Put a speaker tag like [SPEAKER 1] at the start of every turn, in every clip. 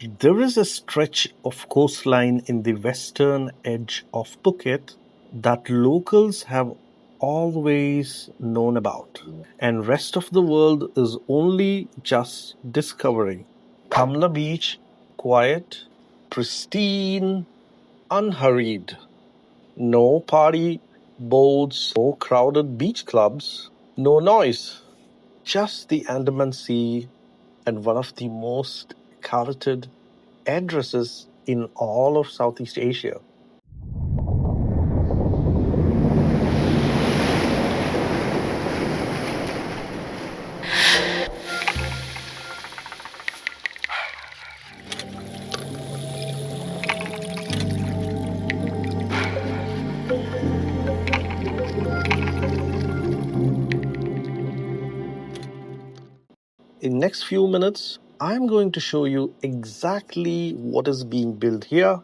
[SPEAKER 1] There is a stretch of coastline in the western edge of Phuket that locals have always known about, and rest of the world is only just discovering. Kamala Beach, quiet, pristine, unhurried. No party boats, no crowded beach clubs, no noise. Just the Andaman Sea and one of the most coveted addresses in all of Southeast Asia. In next few minutes, I'm going to show you exactly what is being built here,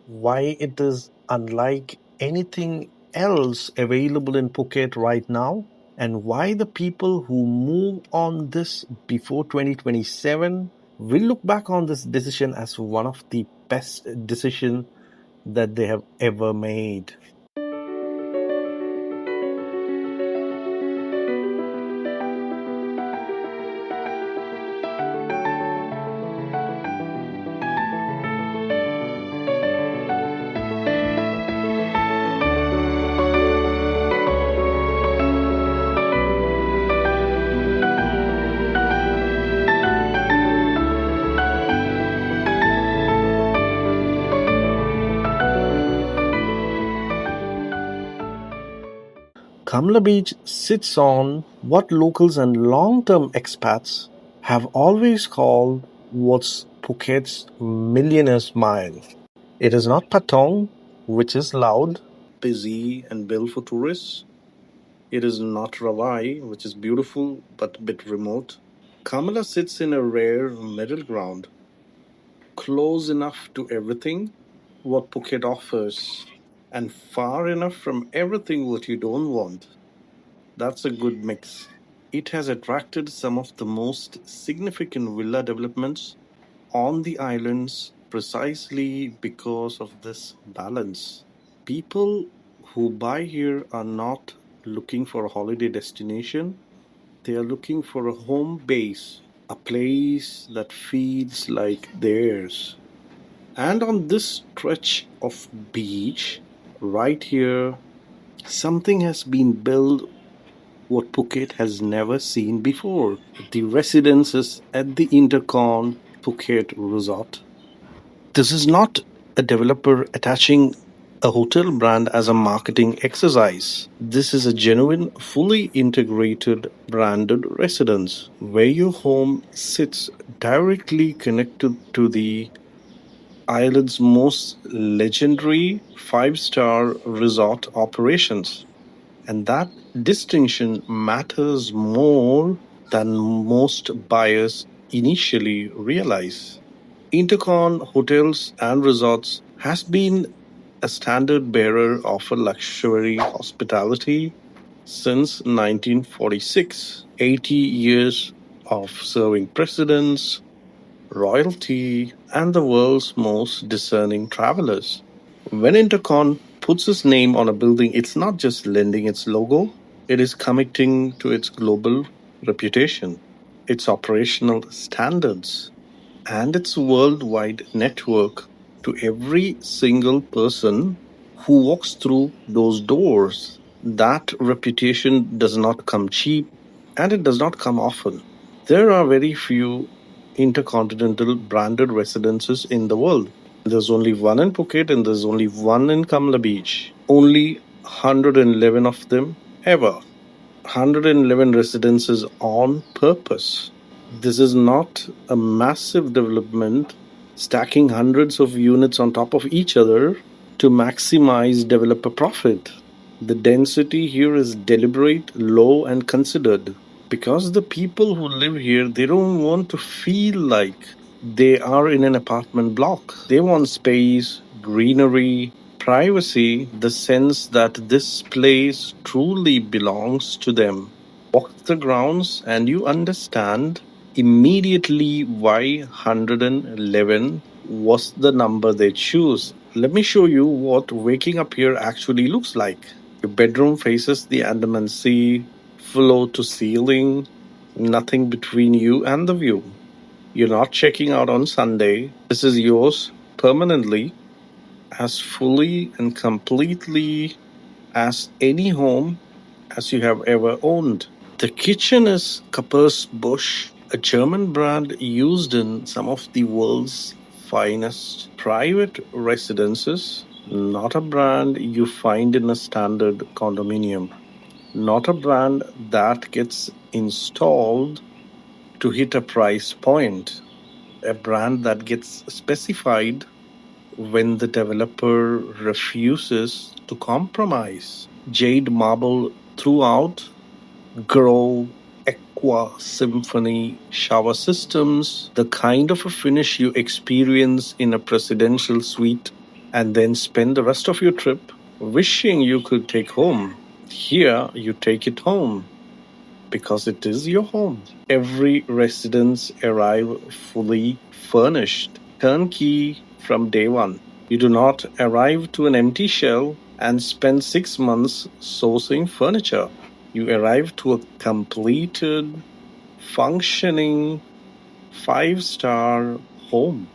[SPEAKER 1] why it is unlike anything else available in Phuket right now, and why the people who move on this before 2027 will look back on this decision as one of the best decisions that they have ever made. Kamala Beach sits on what locals and long-term expats have always called what's Phuket's millionaire's mile. It is not Patong, which is loud, busy, and built for tourists. It is not Rawai, which is beautiful but a bit remote. Kamala sits in a rare middle ground, close enough to everything what Phuket offers, and far enough from everything what you don't want. That's a good mix. It has attracted some of the most significant villa developments on the islands precisely because of this balance. People who buy here are not looking for a holiday destination, they are looking for a home base, a place that feels like theirs. And on this stretch of beach, right here, something has been built what Phuket has never seen before. The residences at the InterCon Phuket Resort. This is not a developer attaching a hotel brand as a marketing exercise. This is a genuine, fully integrated branded residence where your home sits directly connected to the island's most legendary five-star resort operations. And that distinction matters more than most buyers initially realize. Intercon Hotels and Resorts has been a standard bearer of a luxury hospitality since 1946. 80 years of serving presidents, royalty, and the world's most discerning travelers. When Intercon puts its name on a building, it's not just lending its logo, it is committing to its global reputation, its operational standards, and its worldwide network to every single person who walks through those doors. That reputation does not come cheap and it does not come often. There are very few intercontinental branded residences in the world. There's only one in Phuket and there's only one in Kamala Beach. Only 111 of them ever. 111 residences on purpose. This is not a massive development stacking hundreds of units on top of each other to maximize developer profit. The density here is deliberate, low, and considered because the people who live here they don't want to feel like they are in an apartment block. They want space, greenery, privacy, the sense that this place truly belongs to them. Walk the grounds and you understand Immediately, why 111 was the number they choose? Let me show you what waking up here actually looks like. Your bedroom faces the Andaman Sea, floor to ceiling, nothing between you and the view. You're not checking out on Sunday. This is yours permanently, as fully and completely as any home as you have ever owned. The kitchen is Küppersbusch, a German brand used in some of the world's finest private residences, not a brand you find in a standard condominium, not a brand that gets installed to hit a price point, a brand that gets specified when the developer refuses to compromise. Jade marble throughout, grow aqua symphony shower systems, the kind of a finish you experience in a presidential suite and then spend the rest of your trip wishing you could take home. Here, you take it home because it is your home. Every residence arrive fully furnished, turnkey from day one. You do not arrive to an empty shell and spend 6 months sourcing furniture. You arrive to a completed, functioning, five-star home,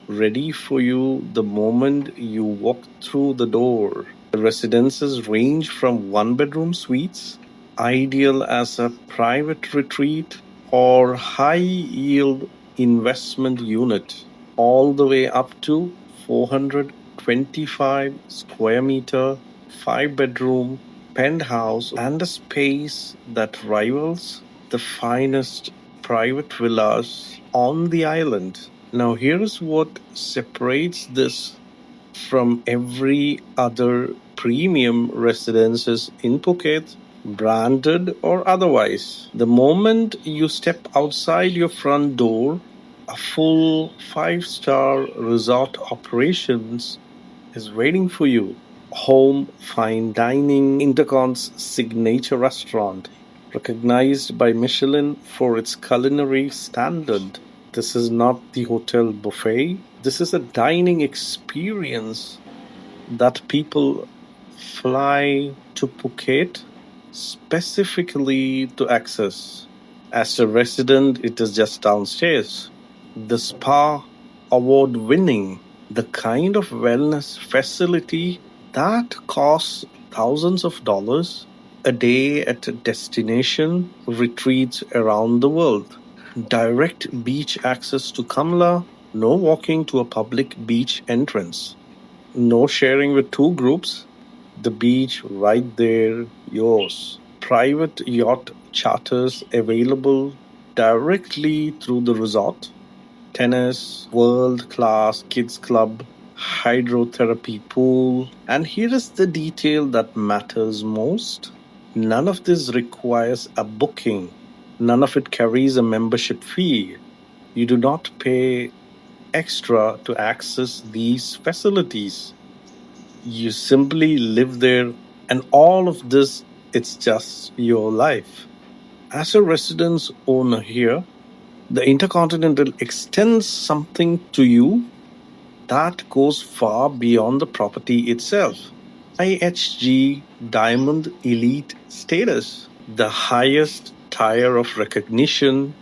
[SPEAKER 1] ready for you the moment you walk through the door. The residences range from one-bedroom suites, ideal as a private retreat or high-yield investment unit, all the way up to 425 square meter, five-bedroom penthouse and a space that rivals the finest private villas on the island. Now, here's what separates this from every other premium residences in Phuket, branded or otherwise. The moment you step outside your front door, a full five-star resort operations is waiting for you. Home fine dining, Intercon's signature restaurant, recognized by Michelin for its culinary standard. This is not the hotel buffet. This is a dining experience that people fly to Phuket specifically to access. As a resident, it is just downstairs. The spa award winning, the kind of wellness facility that costs thousands of dollars a day at a destination retreats around the world. Direct beach access to Kamala, no walking to a public beach entrance, no sharing with two groups, the beach right there, yours. Private yacht charters available directly through the resort. Tennis, world class kids club, hydrotherapy pool. And here is the detail that matters most. None of this requires a booking. None of it carries a membership fee. You do not pay extra to access these facilities. You simply live there, and all of this, it's just your life. As a residence owner here, the Intercontinental extends something to you that goes far beyond the property itself. IHG Diamond Elite status, the highest tier of recognition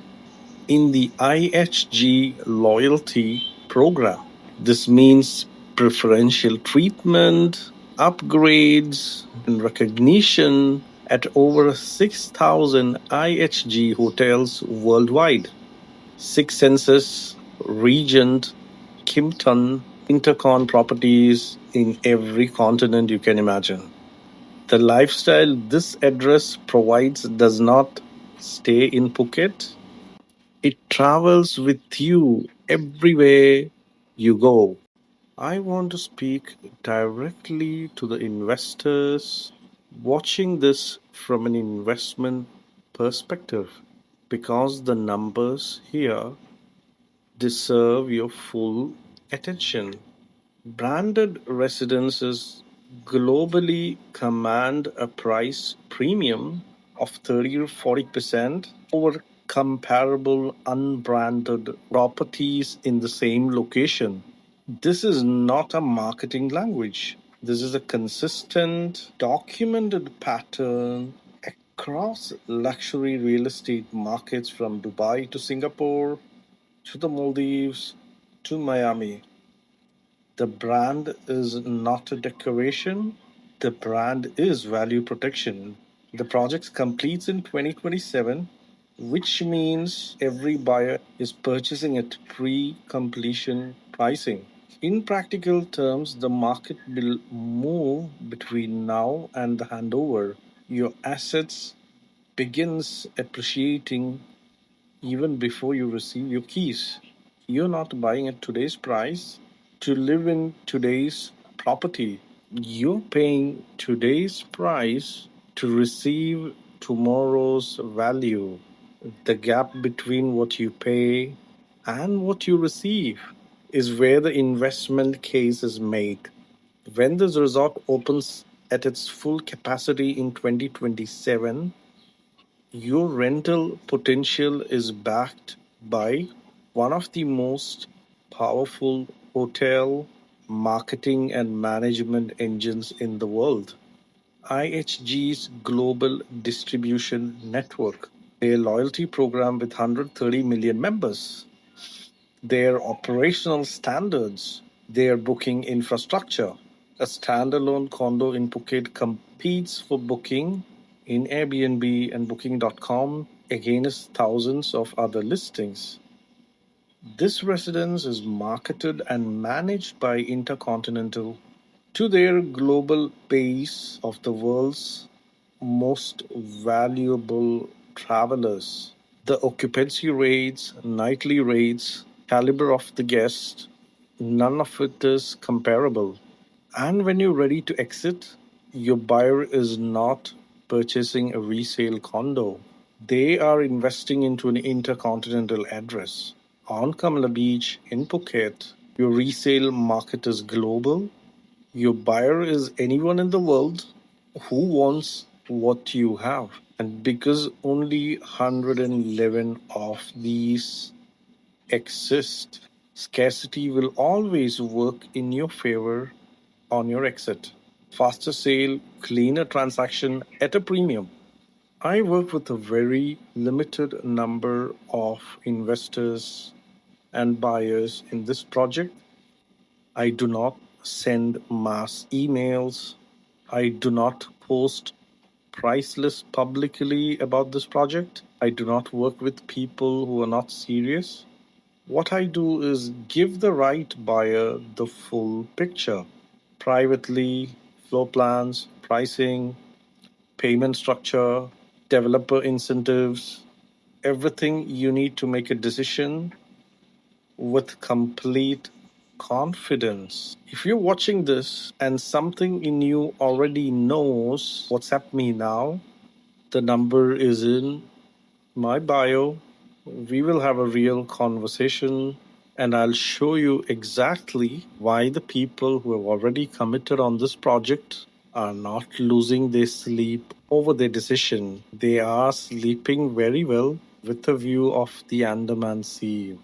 [SPEAKER 1] in the IHG loyalty program. This means preferential treatment, upgrades, and recognition at over 6,000 IHG hotels worldwide. Six Senses, Regent, Kimpton, Intercon properties in every continent you can imagine. The lifestyle this address provides does not stay in Phuket. It travels with you everywhere you go. I want to speak directly to the investors watching this from an investment perspective because the numbers here deserve your full attention. Branded residences globally command a price premium of 30 or 40% over comparable unbranded properties in the same location. This is not a marketing language. This is a consistent, documented pattern across luxury real estate markets from Dubai to Singapore to the Maldives to Miami. The brand is not a decoration, the brand is value protection. The project completes in 2027, which means every buyer is purchasing at pre completion pricing. In practical terms, the market will move between now and the handover. Your assets begins appreciating even before you receive your keys. You're not buying at today's price to live in today's property. You're paying today's price to receive tomorrow's value. The gap between what you pay and what you receive is where the investment case is made. When this resort opens at its full capacity in 2027, your rental potential is backed by one of the most powerful hotel marketing and management engines in the world. IHG's global distribution network, their loyalty program with 130 million members, their operational standards, their booking infrastructure. A standalone condo in Phuket competes for booking in Airbnb and Booking.com against thousands of other listings. This residence is marketed and managed by InterContinental to their global base of the world's most valuable travelers. The occupancy rates, nightly rates, caliber of the guest, none of it is comparable. And when you're ready to exit, your buyer is not purchasing a resale condo. They are investing into an intercontinental address. On Kamala Beach in Phuket, your resale market is global. Your buyer is anyone in the world who wants what you have. And because only 111 of these exist, scarcity will always work in your favor on your exit. Faster sale, cleaner transaction at a premium. I work with a very limited number of investors and buyers in this project. I do not send mass emails. I do not post price list publicly about this project. I do not work with people who are not serious. What I do is give the right buyer the full picture privately, floor plans, pricing, payment structure, developer incentives, everything you need to make a decision with complete confidence. If you're watching this and something in you already knows, WhatsApp me now. The number is in my bio. We will have a real conversation and I'll show you exactly why the people who have already committed on this project are not losing their sleep over their decision. They are sleeping very well with a view of the Andaman Sea.